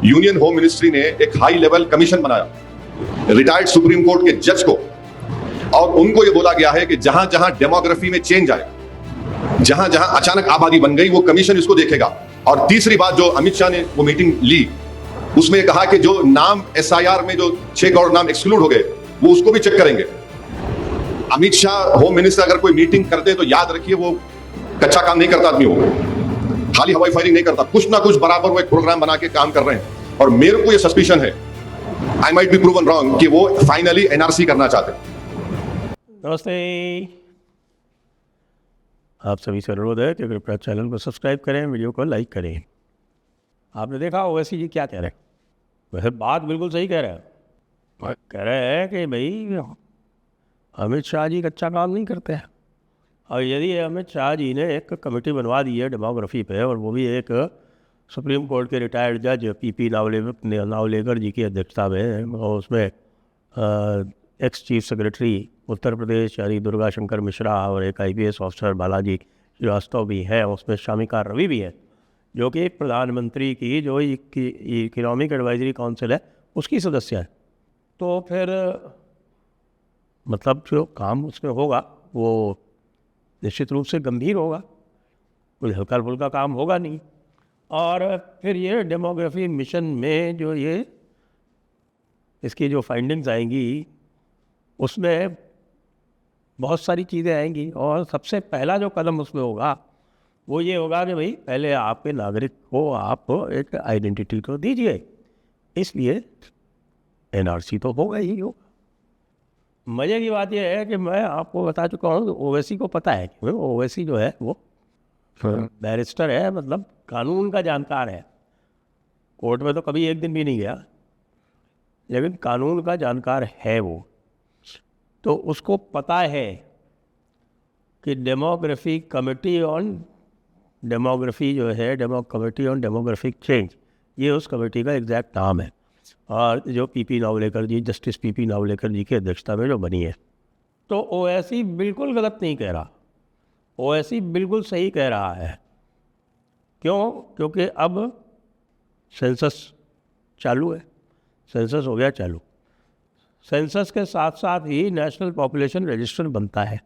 Union home ministry ने एक high level commission बनाया रिटायर्ड सुप्रीम कोर्ट के जज को, और उनको यह बोला गया है कि जहां जहां डेमोग्राफी में चेंज आए, जहां जहां अचानक आबादी बन गई, वो कमीशन इसको देखेगा। और तीसरी बात जो अमित शाह ने वो मीटिंग ली, उसमें कहा कि जो नाम एसआईआर में जो 6 करोड़ नाम एक्सक्लूड हो गए, वो उसको भी चेक करेंगे। अमित शाह होम मिनिस्टर अगर कोई मीटिंग करते हैं तो याद रखिए वो कच्चा काम नहीं करता आदमी, हो खाली हवाई फायरिंग नहीं करता, कुछ ना कुछ बराबर वो एक प्रोग्राम बना के काम कर रहे हैं। और मेरे को ये सस्पिशन है, I might be proven wrong, कि वो फाइनली एनआरसी करना चाहते हैं। नमस्ते, आप सभी से अनुरोध है कि कृपया चैनल को सब्सक्राइब करें, वीडियो को लाइक करें। आपने देखा ओवैसी जी क्या कह रहे हैं? वैसे बात बिल्कुल सही कह रहे हैं। कह रहे हैं कि भाई अमित शाह जी कच्चा काम नहीं करते हैं, और यदि अमित शाह जी ने एक कमेटी बनवा दी है डेमोग्राफी पे, और वो भी एक सुप्रीम कोर्ट के रिटायर्ड जज पीपी नावलेकर जी की अध्यक्षता में, और उसमें ex chief secretary Uttar Pradesh यानी दुर्गा शंकर मिश्रा और एक आईपीएस ऑफिसर बालाजी श्रीवास्तव भी हैं, उसमें शामिका रवि भी है, जो कि प्रधानमंत्री की जो इकोनॉमिक एडवाइजरी काउंसिल है उसकी सदस्य है। तो फिर मतलब जो काम उसमें होगा वो निश्चित रूप से गंभीर होगा, कोई हल्का फुल्का काम होगा नहीं। और फिर ये डेमोग्राफी मिशन में जो ये इसकी जो फाइंडिंग्स आएंगी उसमें बहुत सारी चीज़ें आएंगी, और सबसे पहला जो कदम उसमें होगा वो ये होगा कि भाई पहले आपके नागरिक को आप एक आइडेंटिटी तो दीजिए, इसलिए एनआरसी तो होगा ही होगा। मज़े की बात यह है कि मैं आपको बता चुका हूँ, ओवैसी को पता है कि ओवैसी जो है वो बैरिस्टर है, मतलब कानून का जानकार है। कोर्ट में तो कभी एक दिन भी नहीं गया, लेकिन कानून का जानकार है वो। तो उसको पता है कि डेमोग्राफी कमेटी ऑन डेमोग्राफी जो है, कमेटी ऑन डेमोग्राफिक चेंज, ये उस कमेटी का एग्जैक्ट नाम है, और जो पीपी नावलेकर जी, जस्टिस पीपी नावलेकर जी की अध्यक्षता में जो बनी है। तो ओवैसी बिल्कुल गलत नहीं कह रहा, ओवैसी बिल्कुल सही कह रहा है। क्यों? क्योंकि अब सेंसस चालू है, सेंसस हो गया चालू। सेंसस के साथ साथ ही नेशनल पॉपुलेशन रजिस्टर बनता है।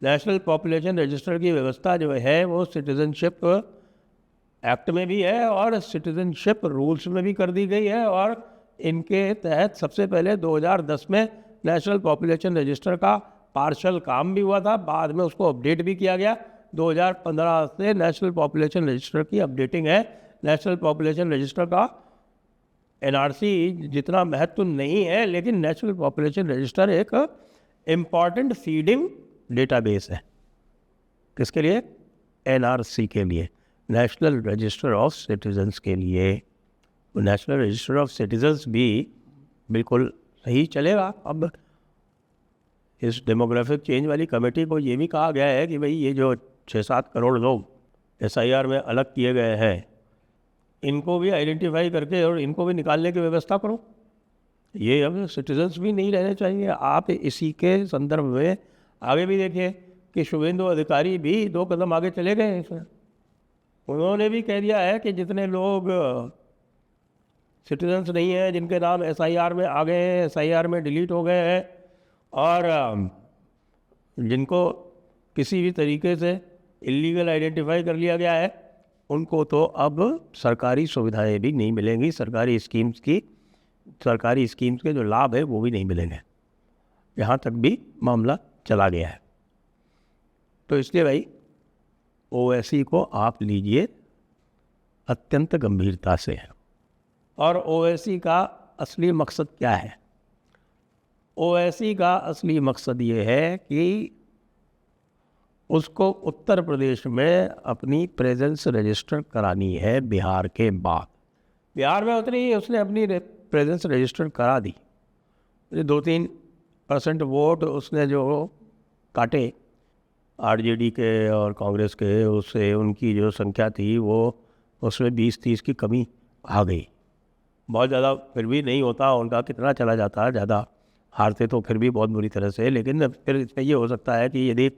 नेशनल पॉपुलेशन रजिस्टर की व्यवस्था जो है वो सिटीजनशिप एक्ट में भी है और सिटीजनशिप रूल्स में भी कर दी गई है, और इनके तहत सबसे पहले 2010 में नेशनल पॉपुलेशन रजिस्टर का पार्शल काम भी हुआ था, बाद में उसको अपडेट भी किया गया। 2015 से नेशनल पॉपुलेशन रजिस्टर की अपडेटिंग है। नेशनल पॉपुलेशन रजिस्टर का एनआरसी जितना महत्व नहीं है, लेकिन नेशनल पॉपुलेशन रजिस्टर एक इम्पॉर्टेंट फीडिंग डेटाबेस है। किसके लिए? एनआरसी के लिए, नेशनल रजिस्टर ऑफ सिटीजन्स के लिए। नेशनल रजिस्टर ऑफ सिटीजन्स भी बिल्कुल सही चलेगा। अब इस डेमोग्राफिक चेंज वाली कमेटी को ये भी कहा गया है कि भाई ये जो 6-7 करोड़ लोग एसआईआर में अलग किए गए हैं, इनको भी आइडेंटिफाई करके और इनको भी निकालने की व्यवस्था करो। ये अब सिटीजन्स भी नहीं रहने चाहिए। आप इसी के संदर्भ में आगे भी देखिए कि शुभेंदु अधिकारी भी 2 कदम आगे चले गए हैं इसमें। उन्होंने भी कह दिया है कि जितने लोग सिटीजन्स नहीं हैं, जिनके नाम एसआईआर में आ गए हैं, एसआईआर में डिलीट हो गए हैं, और जिनको किसी भी तरीके से इलीगल आइडेंटिफाई कर लिया गया है, उनको तो अब सरकारी सुविधाएं भी नहीं मिलेंगी, सरकारी स्कीम्स के जो लाभ है वो भी नहीं मिलेंगे। यहाँ तक भी मामला चला गया है। तो इसलिए भाई ओवैसी को आप लीजिए अत्यंत गंभीरता से है। और ओवैसी का असली मकसद क्या है? ओवैसी का असली मकसद ये है कि उसको उत्तर प्रदेश में अपनी प्रेजेंस रजिस्टर करानी है बिहार के बाद। बिहार में उसने अपनी प्रेजेंस रजिस्टर करा दी। 2-3% वोट उसने जो काटे आरजेडी के और कांग्रेस के, उससे उनकी जो संख्या थी वो उसमें 20-30 की कमी आ गई। बहुत ज़्यादा फिर भी नहीं होता उनका, कितना चला जाता है, ज़्यादा हारते तो फिर भी बहुत बुरी तरह से। लेकिन फिर इसमें ये हो सकता है कि यदि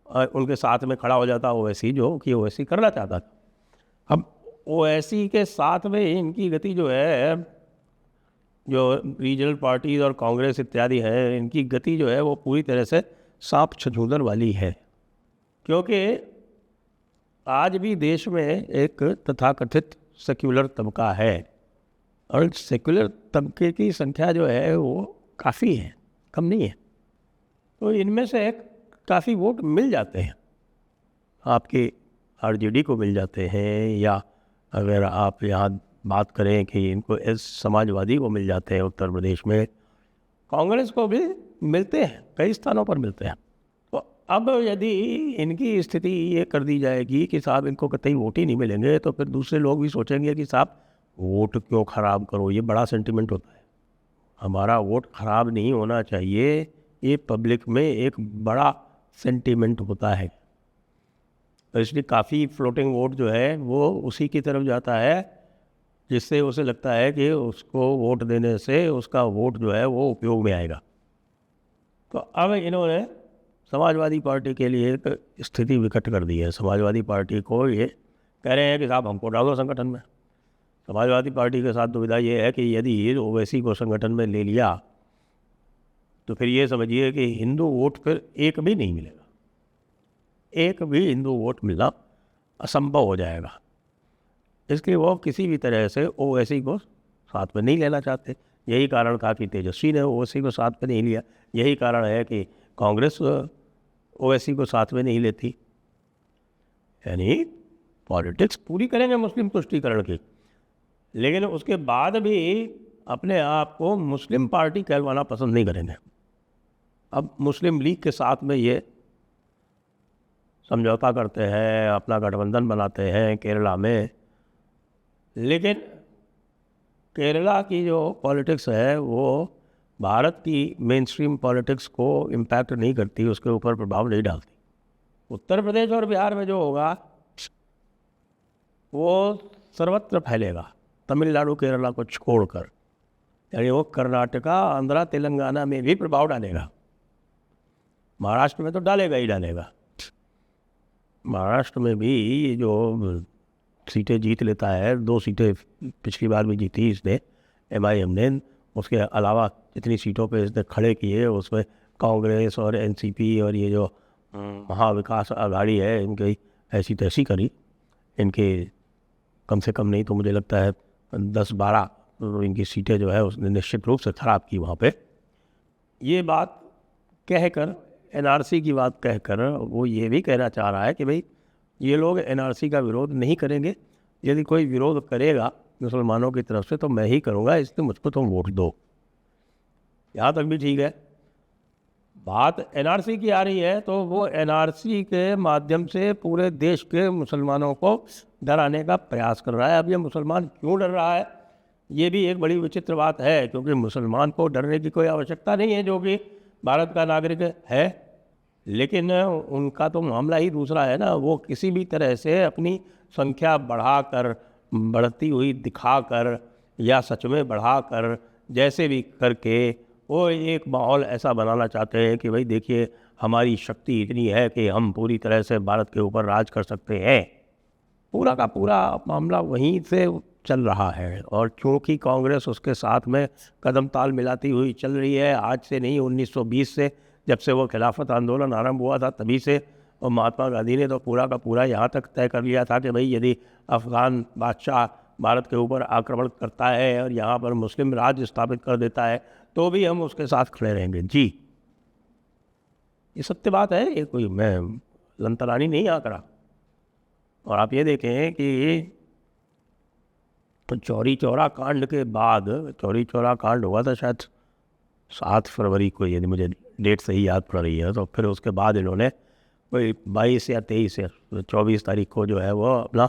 उनके साथ में खड़ा हो जाता ओवैसी, जो कि ओवैसी करना चाहता था। अब ओवैसी के साथ में इनकी गति जो है, जो रीजनल पार्टीज और कांग्रेस इत्यादि है, इनकी गति जो है वो पूरी तरह से सांप छछूंदर वाली है। क्योंकि आज भी देश में एक तथाकथित सेक्युलर तबका है और सेक्युलर तबके की संख्या जो है वो काफ़ी है, कम नहीं है। तो इनमें से काफ़ी वोट मिल जाते हैं, आपके आरजेडी को मिल जाते हैं, या अगर आप यहाँ बात करें कि इनको एस समाजवादी को मिल जाते हैं उत्तर प्रदेश में, कांग्रेस को भी मिलते हैं, कई स्थानों पर मिलते हैं। तो अब यदि इनकी स्थिति ये कर दी जाएगी कि साहब इनको कतई वोट ही नहीं मिलेंगे, तो फिर दूसरे लोग भी सोचेंगे कि साहब वोट क्यों ख़राब करो। ये बड़ा सेंटिमेंट होता है, हमारा वोट ख़राब नहीं होना चाहिए, ये पब्लिक में एक बड़ा सेंटिमेंट होता है। तो इसलिए काफ़ी फ्लोटिंग वोट जो है वो उसी की तरफ जाता है जिससे उसे लगता है कि उसको वोट देने से उसका वोट जो है वो उपयोग में आएगा। तो अब इन्होंने समाजवादी पार्टी के लिए एक स्थिति विकट कर दी है। समाजवादी पार्टी को ये कह रहे हैं कि साहब हमको डालो संगठन में। समाजवादी पार्टी के साथ दुविधा ये है कि यदि ओवैसी को संगठन में ले लिया तो फिर ये समझिए कि हिंदू वोट फिर एक भी नहीं मिलेगा, एक भी हिंदू वोट मिलना असंभव हो जाएगा। इसलिए वो किसी भी तरह से ओवैसी को साथ में नहीं लेना चाहते। यही कारण था कि तेजस्वी ने ओवैसी को साथ में नहीं लिया, यही कारण है कि कांग्रेस ओवैसी को साथ में नहीं लेती। यानी पॉलिटिक्स पूरी करेंगे मुस्लिम तुष्टीकरण की, लेकिन उसके बाद भी अपने आप को मुस्लिम पार्टी कहलवाना पसंद नहीं करेंगे। अब मुस्लिम लीग के साथ में ये समझौता करते हैं, अपना गठबंधन बनाते हैं केरला में, लेकिन केरला की जो पॉलिटिक्स है वो भारत की मेन स्ट्रीम पॉलिटिक्स को इम्पैक्ट नहीं करती, उसके ऊपर प्रभाव नहीं डालती। उत्तर प्रदेश और बिहार में जो होगा वो सर्वत्र फैलेगा, तमिलनाडु केरला को छोड़कर। यानी वो कर्नाटका, आंध्रा, तेलंगाना में भी प्रभाव डालेगा, महाराष्ट्र में तो डालेगा ही डालेगा। महाराष्ट्र में भी ये जो सीटें जीत लेता है, 2 सीटें पिछली बार भी जीती इसने, MIM ने, उसके अलावा जितनी सीटों पे इसने खड़े किए उसमें कांग्रेस और NCP और ये जो महाविकास आघाड़ी है इनकी ऐसी तैसी करी। इनके कम से कम नहीं तो मुझे लगता है 10-12 इनकी सीटें जो है उसने निश्चित रूप से ख़राब की वहाँ पे। ये बात कहकर, NRC की बात कहकर वो ये भी कहना चाह रहा है कि भाई ये लोग NRC का विरोध नहीं करेंगे, यदि कोई विरोध करेगा मुसलमानों की तरफ से तो मैं ही करूँगा, इसलिए मुझको तुम वोट दो। यहाँ तक भी ठीक है। बात NRC की आ रही है तो वो NRC के माध्यम से पूरे देश के मुसलमानों को डराने का प्रयास कर रहा है। अब ये मुसलमान क्यों डर रहा है, ये भी एक बड़ी विचित्र बात है, क्योंकि मुसलमान को डरने की कोई आवश्यकता नहीं है जो कि भारत का नागरिक है, लेकिन उनका तो मामला ही दूसरा है ना। वो किसी भी तरह से अपनी संख्या बढ़ाकर, बढ़ती हुई दिखाकर या सच में बढ़ाकर, जैसे भी करके वो एक माहौल ऐसा बनाना चाहते हैं कि भाई देखिए हमारी शक्ति इतनी है कि हम पूरी तरह से भारत के ऊपर राज कर सकते हैं। पूरा का पूरा मामला वहीं से चल रहा है। और क्योंकि कांग्रेस उसके साथ में कदम ताल मिलाती हुई चल रही है, आज से नहीं 1920 से, जब से वो खिलाफत आंदोलन आरंभ हुआ था तभी से। और महात्मा गांधी ने तो पूरा का पूरा यहाँ तक तय कर लिया था कि भाई यदि अफ़गान बादशाह भारत के ऊपर आक्रमण करता है और यहाँ पर मुस्लिम राज स्थापित कर देता है तो भी हम उसके साथ खड़े रहेंगे। जी, ये सत्य बात है, ये कोई मैं लंतरानी नहीं आ करा। और आप ये देखें कि चौरी चौरा कांड के बाद, चौरी चौरा कांड हुआ था शायद 7 फरवरी को, यदि मुझे डेट सही याद पड़ रही है, तो फिर उसके बाद इन्होंने कोई 22 या 23 या 24 तारीख को जो है वो अपना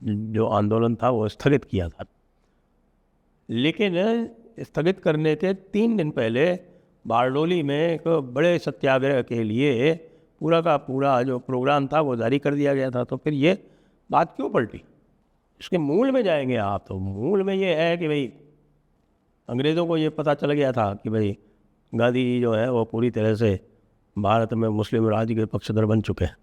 जो आंदोलन था वो स्थगित किया था। लेकिन स्थगित करने के 3 दिन पहले बारडोली में एक बड़े सत्याग्रह के लिए पूरा का पूरा जो प्रोग्राम था वो जारी कर दिया गया था। तो फिर ये बात क्यों पलटी? इसके मूल में जाएंगे आप तो मूल में ये है कि भाई अंग्रेज़ों को ये पता चल गया था कि भाई गांधी जी जो है वो पूरी तरह से भारत में मुस्लिम राज के पक्षधर बन चुके हैं।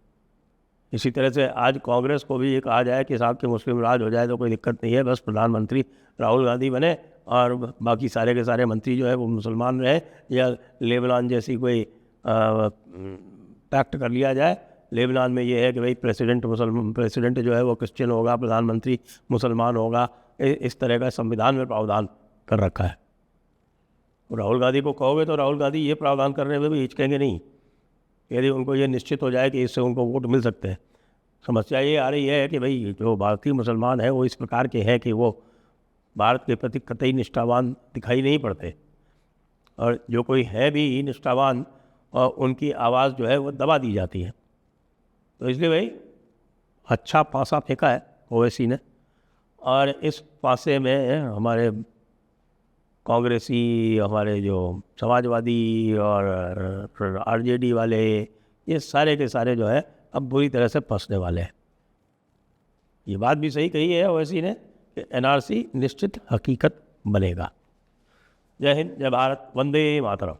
इसी तरह से आज कांग्रेस को भी ये कहा जाए कि साहब के मुस्लिम राज हो जाए तो कोई दिक्कत नहीं है, बस प्रधानमंत्री राहुल गांधी बने और बाकी सारे के सारे मंत्री जो है वो मुसलमान रहे, या लेबनान जैसी कोई पैक्ट कर लिया जाए। लेबनान में ये है कि भाई प्रेसिडेंट जो है वो क्रिश्चियन होगा, प्रधानमंत्री मुसलमान होगा, इस तरह का संविधान में प्रावधान कर रखा है। राहुल गांधी को कहोगे तो राहुल गांधी ये प्रावधान करने में भी हिचकेंगे नहीं, यदि उनको ये निश्चित हो जाए कि इससे उनको वोट मिल सकते हैं। समस्या ये आ रही है कि भाई जो भारतीय मुसलमान हैं वो इस प्रकार के हैं कि वो भारत के प्रति कतई निष्ठावान दिखाई नहीं पड़ते, और जो कोई है भी निष्ठावान और उनकी आवाज़ जो है वो दबा दी जाती है। तो इसलिए भाई अच्छा पासा फेंका है ओवैसी ने, और इस पासे में हमारे कांग्रेसी, हमारे जो समाजवादी और आरजेडी वाले, ये सारे के सारे जो है अब बुरी तरह से फंसने वाले हैं। ये बात भी सही कही है ओवैसी ने कि एनआरसी निश्चित हकीकत बनेगा। जय हिंद, जय भारत, वंदे मातरम।